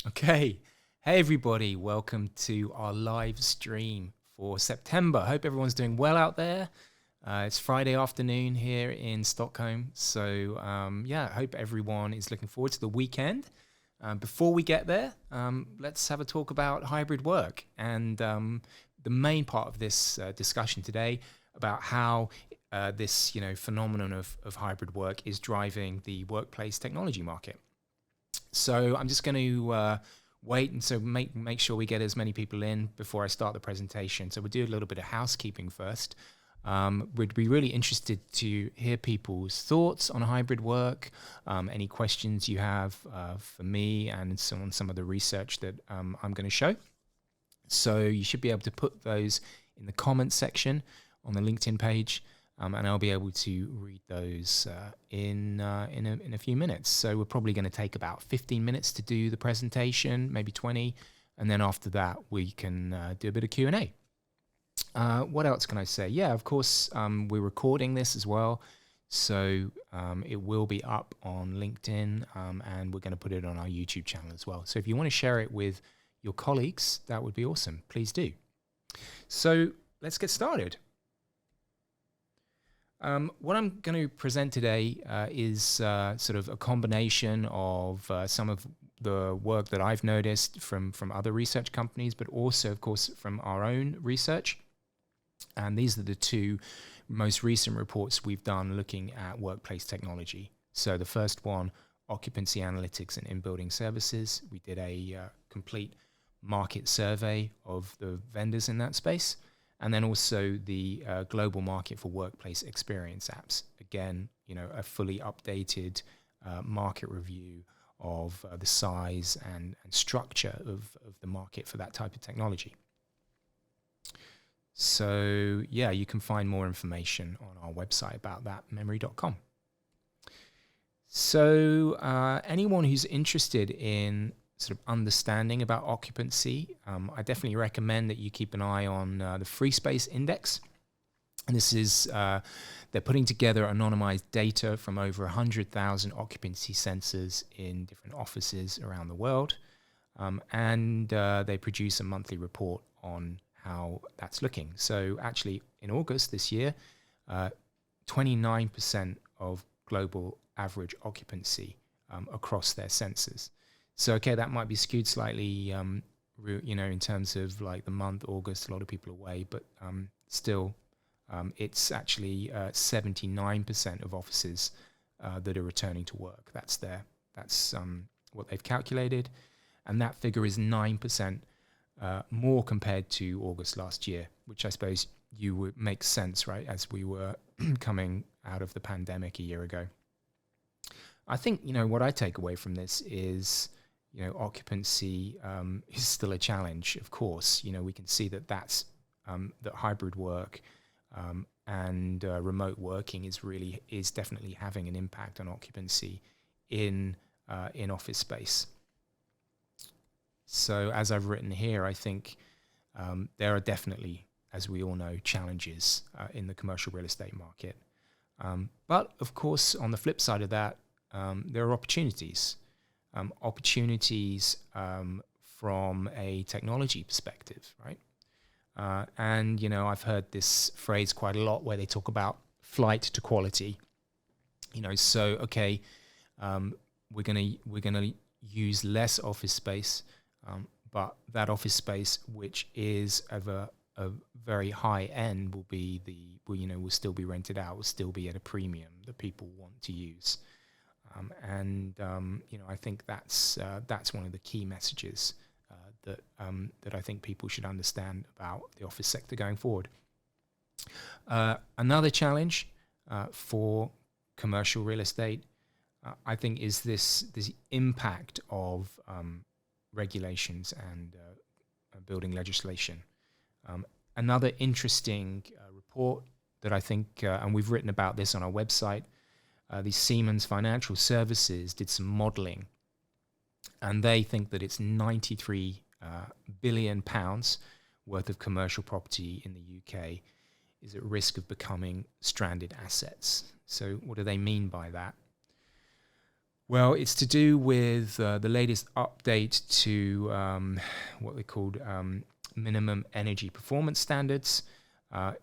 Okay. Hey, everybody. Welcome to our live stream for September. Hope everyone's doing well out there. It's Friday afternoon here in Stockholm. So, I hope everyone is looking forward to the weekend. Before we get there, let's have a talk about hybrid work and the main part of this discussion today about how this phenomenon of hybrid work is driving the workplace technology market. So I'm just going to wait and so make sure we get as many people in before I start the presentation. So we'll do a little bit of housekeeping first. We'd be really interested to hear people's thoughts on hybrid work, any questions you have for me and on some of the research that I'm going to show. So you should be able to put those in the comments section on the LinkedIn page. And I'll be able to read those in a few minutes. So we're probably going to take about 15 minutes to do the presentation, maybe 20, and then after that we can do a bit of Q&A. What else can I say? Yeah, of course, we're recording this as well, so it will be up on LinkedIn, and we're going to put it on our YouTube channel as well. So if you want to share it with your colleagues, that would be awesome. Please do. So let's get started. What I'm going to present today is sort of a combination of some of the work that I've noticed from other research companies, but also, of course, from our own research. And these are the two most recent reports we've done looking at workplace technology. So the first one, occupancy analytics and in-building services. We did a complete market survey of the vendors in that space. And then also the global market for workplace experience apps. Again, a fully updated market review of the size and structure of the market for that type of technology. So yeah, you can find more information on our website about that, memory.com. So anyone who's interested in sort of understanding about occupancy, I definitely recommend that you keep an eye on the Freespace index. And this is, they're putting together anonymized data from over 100,000 occupancy sensors in different offices around the world. And they produce a monthly report on how that's looking. So actually in August this year, 29% of global average occupancy across their sensors. So, okay, that might be skewed slightly, in terms of like the month, August, a lot of people are away, but still, it's actually 79% of offices that are returning to work. That's what they've calculated. And that figure is 9% more compared to August last year, which I suppose would make sense, right, as we were coming out of the pandemic a year ago. I think, what I take away from this is, occupancy is still a challenge, of course. We can see that that hybrid work and remote working is definitely having an impact on occupancy in office space. So as I've written here, I think there are definitely, as we all know, challenges in the commercial real estate market. But of course, on the flip side of that, there are opportunities. From a technology perspective, right? And I've heard this phrase quite a lot where they talk about flight to quality. So okay, we're gonna use less office space, but that office space, which is of a very high end, will still be rented out, will still be at a premium that people want to use. I think that's one of the key messages that I think people should understand about the office sector going forward. Another challenge for commercial real estate, I think, is this impact of regulations and building legislation. Another interesting report that I think, and we've written about this on our website, the Siemens Financial Services did some modelling, and they think that it's 93 billion pounds worth of commercial property in the UK is at risk of becoming stranded assets. So what do they mean by that? Well, it's to do with the latest update to what they called minimum energy performance standards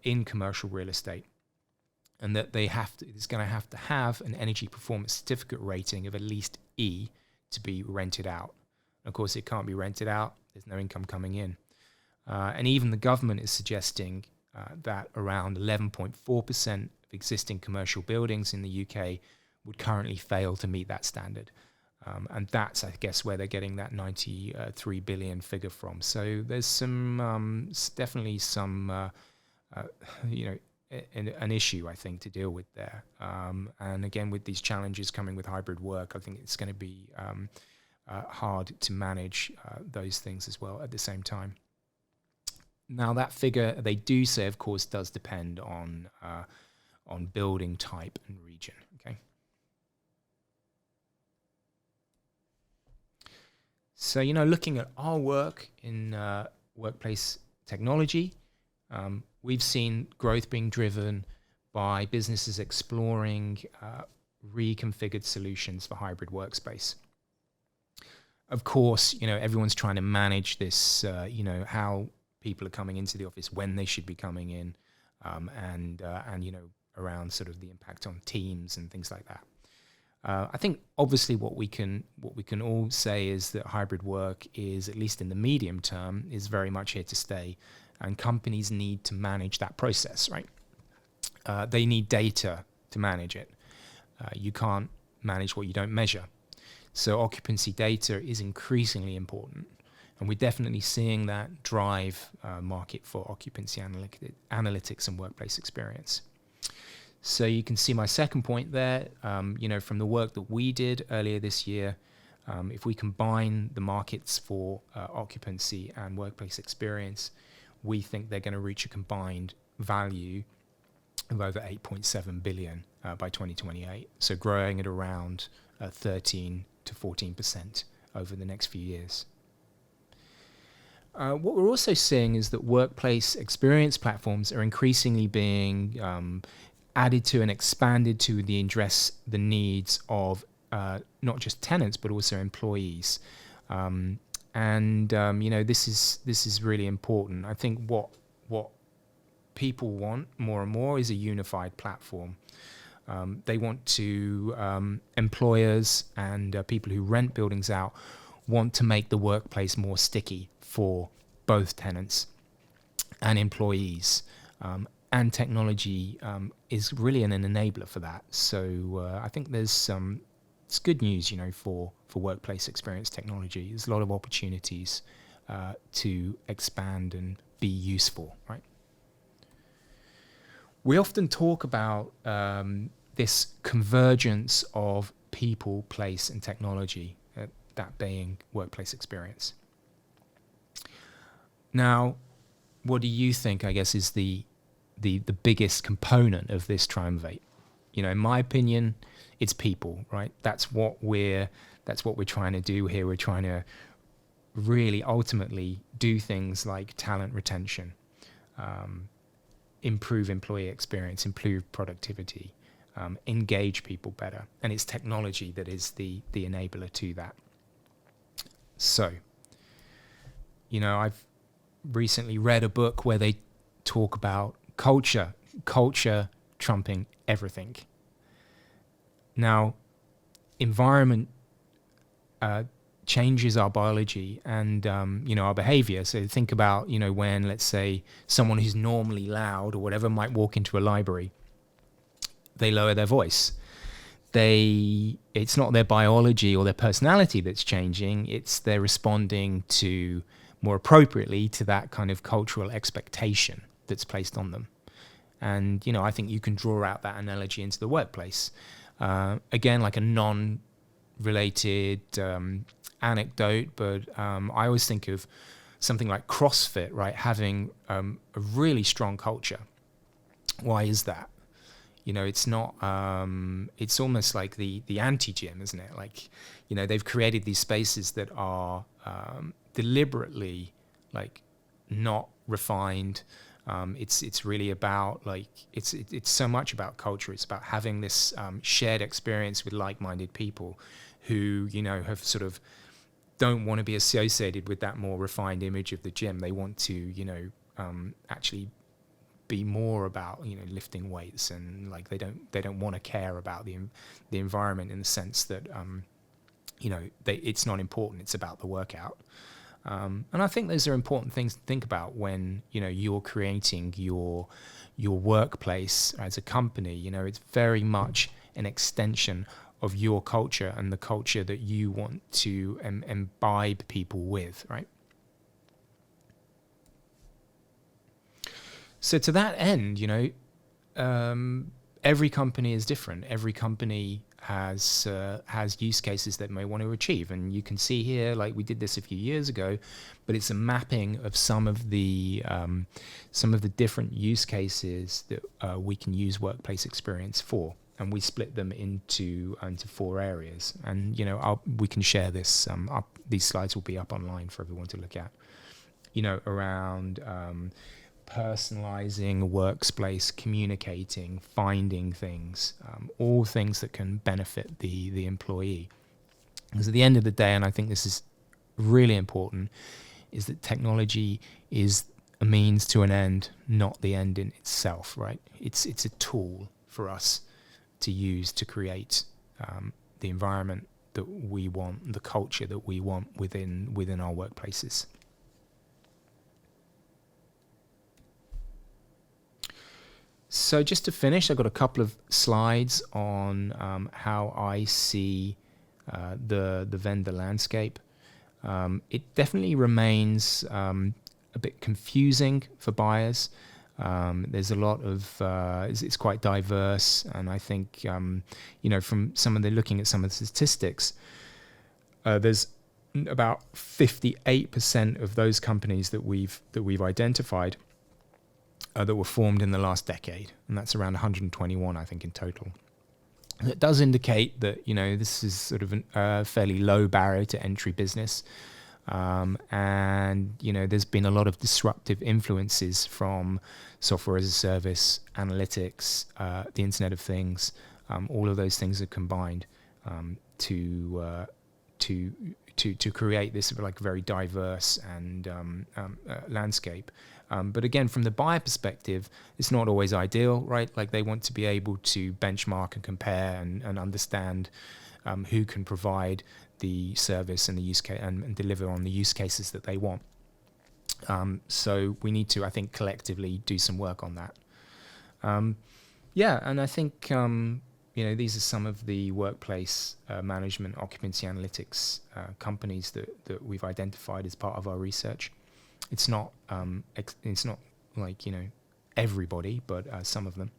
in commercial real estate, and that it's going to have an energy performance certificate rating of at least E to be rented out. Of course, it can't be rented out. There's no income coming in. And even the government is suggesting that around 11.4% of existing commercial buildings in the UK would currently fail to meet that standard. And that's, I guess, where they're getting that 93 billion figure from. So there's definitely some, an issue, I think, to deal with there. And again, with these challenges coming with hybrid work, I think it's going to be hard to manage those things as well at the same time. Now, that figure, they do say, of course, does depend on building type and region. Okay. So, looking at our work in workplace technology, we've seen growth being driven by businesses exploring reconfigured solutions for hybrid workspace. Of course, everyone's trying to manage this, how people are coming into the office, when they should be coming in, and around sort of the impact on teams and things like that. I think obviously what we can all say is that hybrid work is, at least in the medium term, is very much here to stay, and companies need to manage that process, right? They need data to manage it. You can't manage what you don't measure. So occupancy data is increasingly important. And we're definitely seeing that drive market for occupancy analytics and workplace experience. So you can see my second point there, from the work that we did earlier this year, if we combine the markets for occupancy and workplace experience, we think they're going to reach a combined value of over 8.7 billion by 2028. So growing at around 13 to 14% over the next few years. What we're also seeing is that workplace experience platforms are increasingly being added to and expanded to address the needs of not just tenants but also employees. This is really important. I think what people want more and more is a unified platform. They want to, employers and people who rent buildings out want to make the workplace more sticky for both tenants and employees. And technology is really an enabler for that. So I think it's good news, for workplace experience technology. There's a lot of opportunities to expand and be useful, right? We often talk about this convergence of people, place, and technology, that being workplace experience. Now, what do you think, I guess, is the biggest component of this triumvirate? In my opinion, it's people, right? That's what we're trying to do here. We're trying to really ultimately do things like talent retention, improve employee experience, improve productivity, engage people better. And it's technology that is the enabler to that. So, I've recently read a book where they talk about culture trumping everything. Now, environment changes our biology and our behavior. So think about when, let's say, someone who's normally loud or whatever might walk into a library, they lower their voice. It's not their biology or their personality that's changing, it's they're responding to more appropriately to that kind of cultural expectation that's placed on them. And I think you can draw out that analogy into the workplace. Again, like a non-related anecdote, but I always think of something like CrossFit, right? Having a really strong culture. Why is that? It's not, it's almost like the anti-gym, isn't it? Like, they've created these spaces that are deliberately like not refined. It's really about it's so much about culture. It's about having this shared experience with like-minded people who, have sort of don't want to be associated with that more refined image of the gym. They want to, actually be more about, lifting weights, and like they don't want to care about the environment in the sense that, it's not important. It's about the workout. And I think those are important things to think about when, you're creating your workplace as a company. It's very much an extension of your culture and the culture that you want to imbibe people with, right? So to that end, every company is different. Every company has use cases that may want to achieve, and you can see here, like we did this a few years ago, but it's a mapping of some of the different use cases that we can use workplace experience for, and we split them into 4 areas. And we can share this. These slides will be up online for everyone to look at. Around personalizing workspace, communicating, finding things, all things that can benefit the employee. Because at the end of the day, and I think this is really important, is that technology is a means to an end, not the end in itself, right? It's a tool for us to use to create the environment that we want, the culture that we want within our workplaces. So just to finish, I've got a couple of slides on how I see the vendor landscape. It definitely remains a bit confusing for buyers. There's a lot of it's quite diverse, and I think from looking at some of the statistics, there's about 58% of those companies that we've identified that were formed in the last decade, and that's around 121, I think, in total. It does indicate that this is sort of a fairly low barrier to entry business, and there's been a lot of disruptive influences from software as a service, analytics, the Internet of Things. All of those things are combined to create this like very diverse and landscape. But again, from the buyer perspective, it's not always ideal, right? Like they want to be able to benchmark and compare and understand who can provide the service and the use case and deliver on the use cases that they want. So we need to, I think, collectively do some work on that. And I think these are some of the workplace management, occupancy analytics companies that we've identified as part of our research. It's not like everybody, but some of them.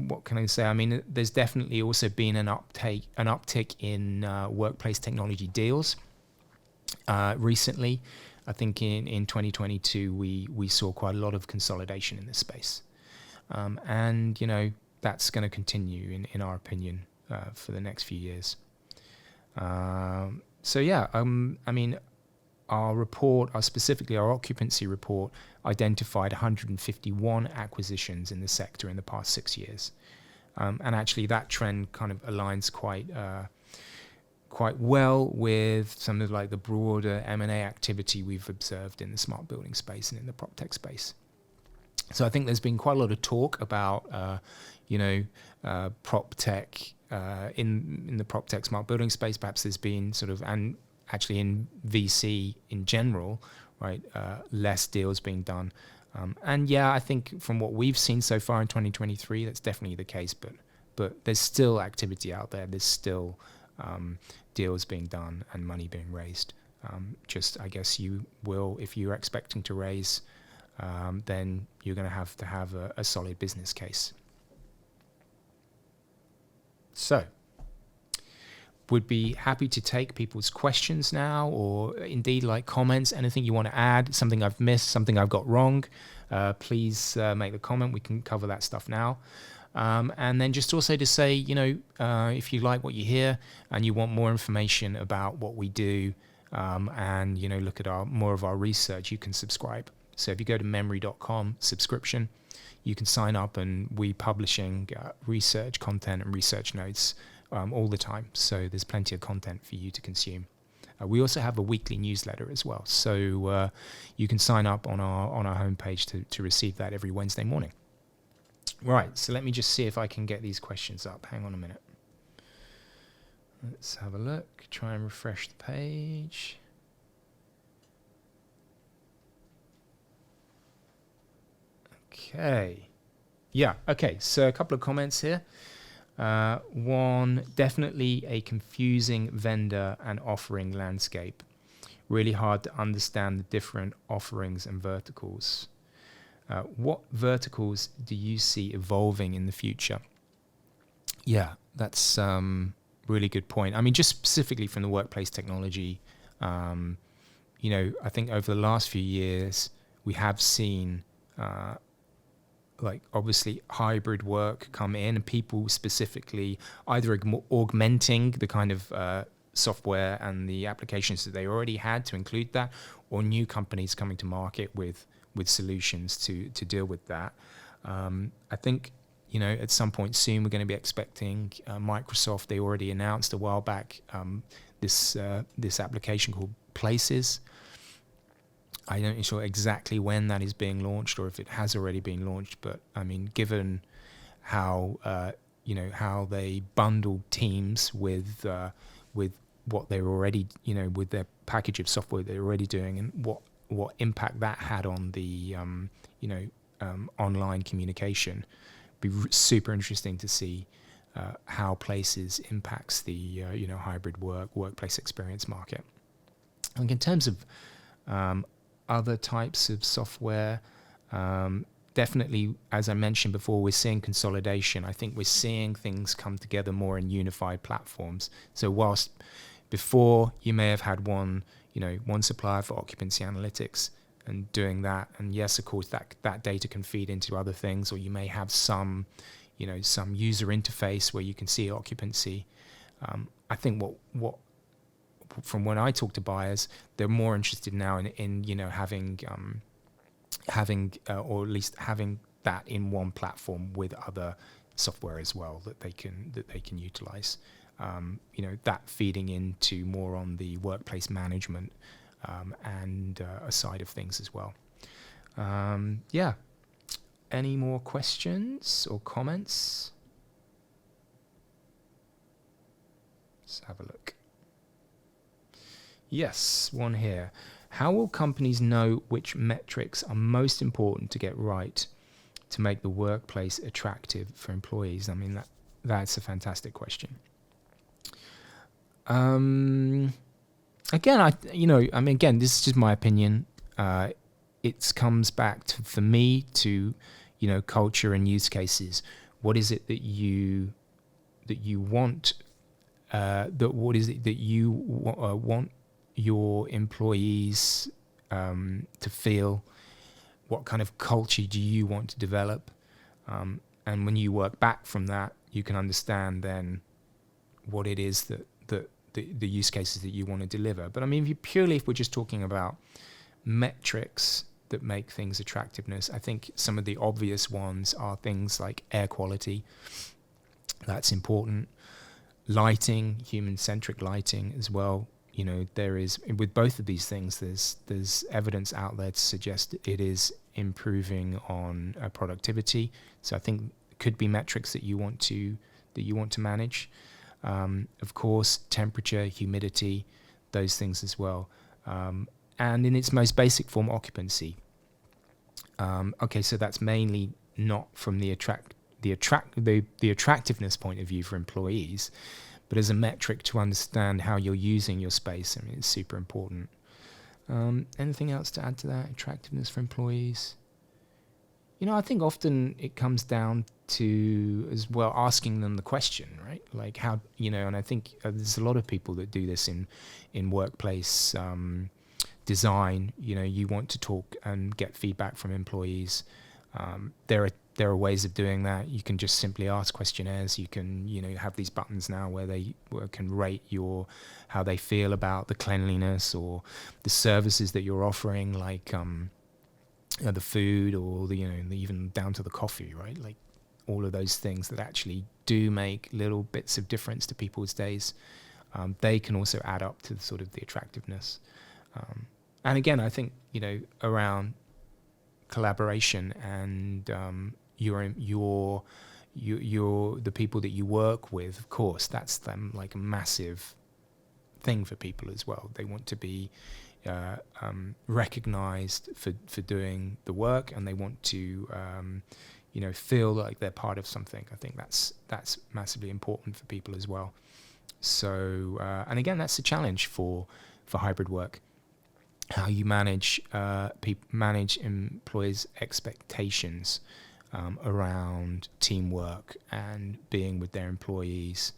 What can I say? I mean, there's definitely also been an uptick in workplace technology deals recently. I think in 2022 we saw quite a lot of consolidation in this space, and that's going to continue in our opinion for the next few years. I mean, our report, specifically our occupancy report, identified 151 acquisitions in the sector in the past 6 years. And actually that trend kind of aligns quite well with some of like the broader M&A activity we've observed in the smart building space and in the prop tech space. So I think there's been quite a lot of talk about, prop tech in the prop tech smart building space. Perhaps there's been sort of, and actually in VC in general, right, less deals being done. And yeah, I think from what we've seen so far in 2023, that's definitely the case, but there's still activity out there. There's still deals being done and money being raised. Just, I guess you will, if you're expecting to raise, then you're going to have a solid business case. So, would be happy to take people's questions now, or indeed like comments, anything you want to add, something I've missed, something I've got wrong. Please make the comment. We can cover that stuff now. And then just also to say, if you like what you hear and you want more information about what we do, and look at more of our research, you can subscribe. So if you go to memory.com subscription, you can sign up, and we publishing research content and research notes all the time. So there's plenty of content for you to consume. We also have a weekly newsletter as well. So you can sign up on our homepage to receive that every Wednesday morning. Right, so let me just see if I can get these questions up. Hang on a minute. Let's have a look. Try and refresh the page. Okay. Yeah, okay. So a couple of comments here. One, definitely a confusing vendor and offering landscape. Really hard to understand the different offerings and verticals. What verticals do you see evolving in the future? Yeah, that's really good point. I mean, just specifically from the workplace technology, I think over the last few years, we have seen like obviously hybrid work come in, and people specifically either augmenting the kind of software and the applications that they already had to include that, or new companies coming to market with solutions to deal with that. I think, at some point soon we're going to be expecting Microsoft. They already announced a while back this application called Places. I'm not sure exactly when that is being launched or if it has already been launched, but I mean, given how how they bundled Teams with what they're already, with their package of software they're already doing, and what impact that had on the online communication. Be super interesting to see how Places impacts the hybrid workplace experience market. I think in terms of other types of software, definitely, as I mentioned before, we're seeing consolidation. I think we're seeing things come together more in unified platforms. So whilst before you may have had one supplier for occupancy analytics and doing that, and yes, of course, that data can feed into other things, or you may have some user interface where you can see occupancy. I think what from when I talk to buyers, they're more interested now in having or at least having that in one platform with other software as well that they can utilize. That feeding into more on the workplace management and a side of things as well. Yeah. Any more questions or comments? Let's have a look. Yes, one here. How will companies know which metrics are most important to get right to make the workplace attractive for employees? I mean, that's a fantastic question. Again, this is just my opinion. It comes back to, for me, to culture and use cases. What is it that you want? What is it that you want your employees to feel? What kind of culture do you want to develop? And when you work back from that, you can understand then what it is that the use cases that you want to deliver. But I mean, if we're just talking about metrics that make things attractiveness, I think some of the obvious ones are things like air quality. That's important. Lighting, human-centric lighting as well. There is, with both of these things, there's evidence out there to suggest it is improving on productivity. So I think it could be metrics that you want to manage. Of course, temperature, humidity, those things as well. And in its most basic form, occupancy. Okay, so that's mainly not from the attractiveness point of view for employees, but as a metric to understand how you're using your space. I mean, it's super important. Anything else to add to that? Attractiveness for employees? I think often it comes down to, as well, asking them the question, right? Like how, and I think there's a lot of people that do this in workplace design. You want to talk and get feedback from employees. There are ways of doing that. You can just simply ask questionnaires. You can, have these buttons now where they can rate how they feel about the cleanliness or the services that you're offering, like the food or even down to the coffee, right? Like all of those things that actually do make little bits of difference to people's days, they can also add up to the sort of the attractiveness. And again, I think, around collaboration and the people that you work with, of course, that's them like a massive thing for people as well. They want to be recognized for doing the work, and they want to feel like they're part of something. I think that's massively important for people as well. So and again, that's a challenge for hybrid work, how you manage employees' expectations around teamwork and being with their employees.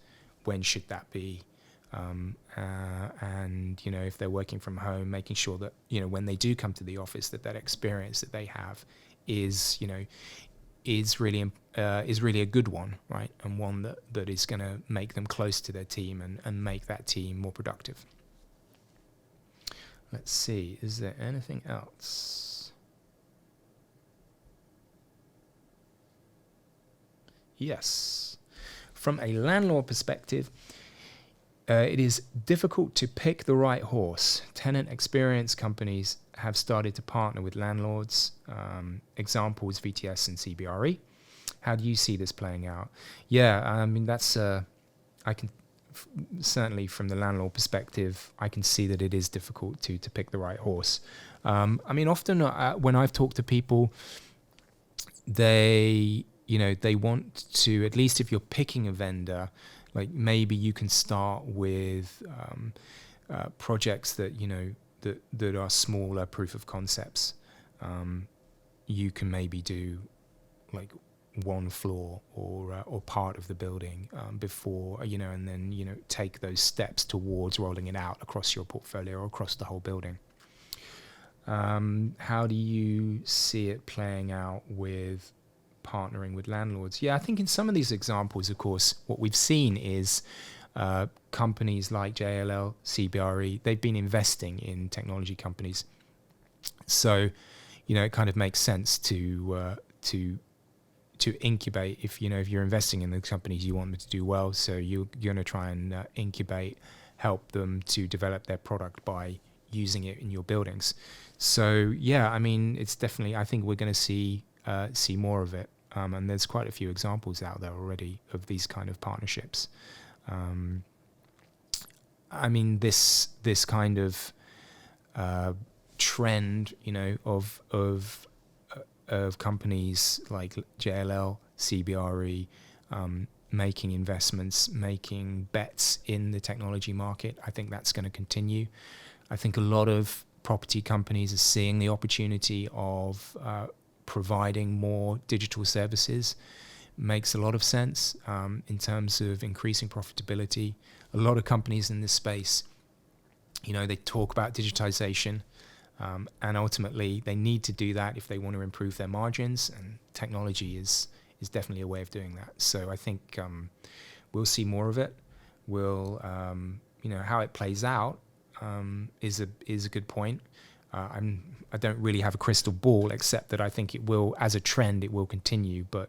When should that be? And if they're working from home, making sure that when they do come to the office, that experience that they have is really a good one, right? And one that is going to make them close to their team and make that team more productive. Let's see, is there anything else? Yes. From a landlord perspective, it is difficult to pick the right horse. Tenant experience companies have started to partner with landlords. Examples, VTS and CBRE. How do you see this playing out? Yeah, I mean, that's I can certainly from the landlord perspective, I can see that it is difficult to pick the right horse. I mean, often when I've talked to people, they want to, at least if you're picking a vendor, like maybe you can start with projects that that are smaller proof of concepts. You can maybe do like one floor or part of the building before and then take those steps towards rolling it out across your portfolio or across the whole building. How do you see it playing out with partnering with landlords? Yeah, I think in some of these examples, of course, what we've seen is companies like JLL, CBRE, they've been investing in technology companies. So, it kind of makes sense to incubate. If you're investing in the companies, you want them to do well, so you're going to try and incubate, help them to develop their product by using it in your buildings. So yeah, I mean, it's definitely, I think we're going to see more of it, and there's quite a few examples out there already of these kind of partnerships. I mean, this kind of trend, of companies like JLL, CBRE, making investments, making bets in the technology market. I think that's going to continue. I think a lot of property companies are seeing the opportunity of providing more digital services. Makes a lot of sense in terms of increasing profitability. A lot of companies in this space, they talk about digitization. And ultimately, they need to do that if they want to improve their margins, and technology is definitely a way of doing that. So I think we'll see more of it. We'll, how it plays out is a good point. I don't really have a crystal ball, except that I think it will, as a trend, it will continue. But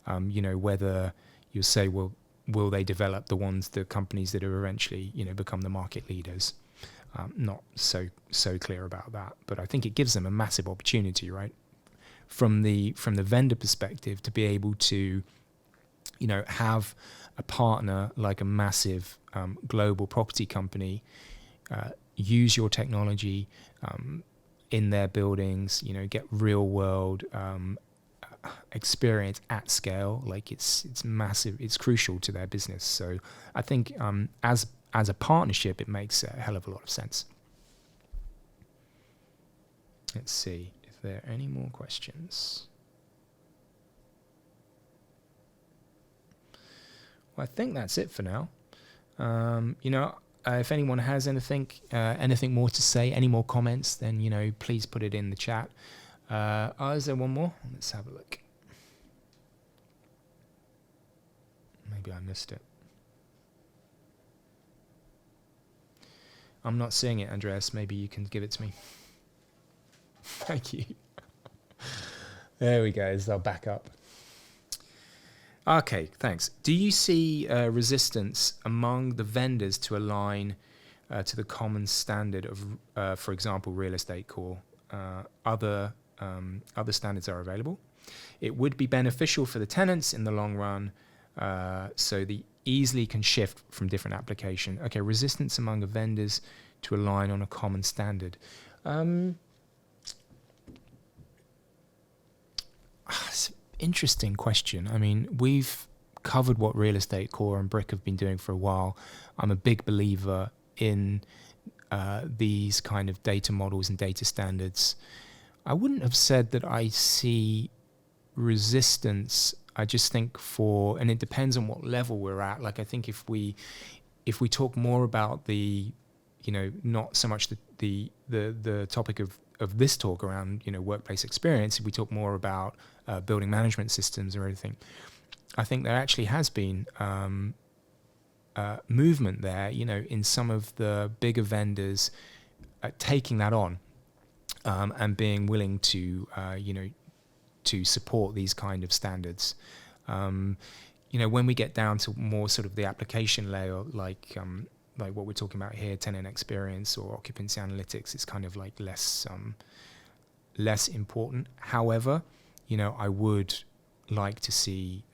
whether you say, well, will they develop the companies that are eventually become the market leaders? Not so clear about that, but I think it gives them a massive opportunity, right? From the vendor perspective, to be able to, have a partner like a massive global property company use your technology in their buildings, get real world experience at scale. Like it's massive, it's crucial to their business. So I think as a partnership, it makes a hell of a lot of sense. Let's see if there are any more questions. Well, I think that's it for now. If anyone has anything more to say, any more comments, then, please put it in the chat. Is there one more? Let's have a look. Maybe I missed it. I'm not seeing it, Andreas. Maybe you can give it to me. Thank you. There we go. I'll back up. Okay, thanks. Do you see resistance among the vendors to align to the common standard of, for example, real estate core? Other standards are available. It would be beneficial for the tenants in the long run, so they easily can shift from different application. Okay, resistance among the vendors to align on a common standard. It's an interesting question. I mean, we've covered what real estate core and brick have been doing for a while. I'm a big believer in these kind of data models and data standards. I wouldn't have said that I see resistance. I just think and it depends on what level we're at. Like, I think if we talk more about the, not so much the topic of this talk around, workplace experience, if we talk more about building management systems or everything, I think there actually has been movement there, in some of the bigger vendors taking that on and being willing to, to support these kind of standards. When we get down to more sort of the application layer, like what we're talking about here, tenant experience or occupancy analytics, it's kind of like less important. However, I would like to see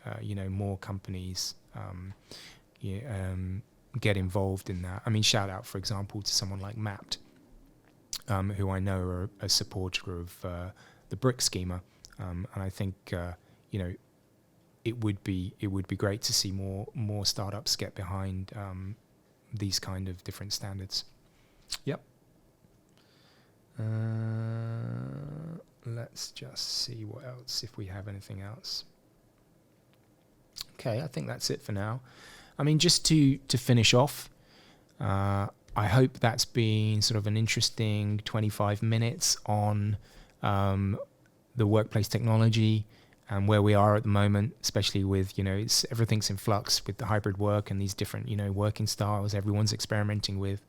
more companies get involved in that. I mean, shout out, for example, to someone like Mapped, who I know are a supporter of the brick schema, and I think it would be great to see more startups get behind these kind of different standards. Yep. Let's just see what else, if we have anything else. Okay, I think that's it for now. I mean, just to finish off, I hope that's been sort of an interesting 25 minutes on the workplace technology and where we are at the moment, especially with, everything's in flux with the hybrid work and these different, working styles everyone's experimenting with.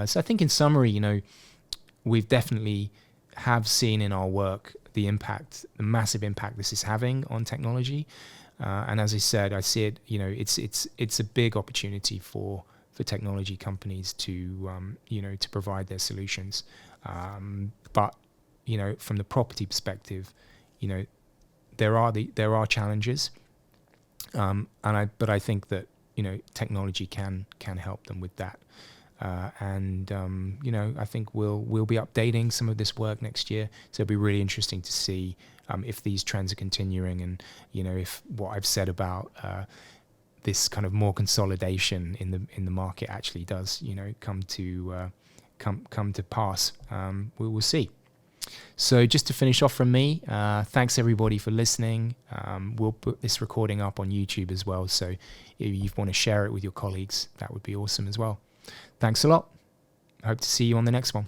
So I think in summary, we've definitely have seen in our work the massive impact this is having on technology. And as I said, I see it, it's a big opportunity for technology companies to, to provide their solutions. But, from the property perspective, there are challenges. But I think that, technology can help them with that. I think we'll be updating some of this work next year. So it'll be really interesting to see if these trends are continuing, and if what I've said about this kind of more consolidation in the market actually does come to pass. We will see. So just to finish off from me, thanks everybody for listening. We'll put this recording up on YouTube as well. So if you want to share it with your colleagues, that would be awesome as well. Thanks a lot. Hope to see you on the next one.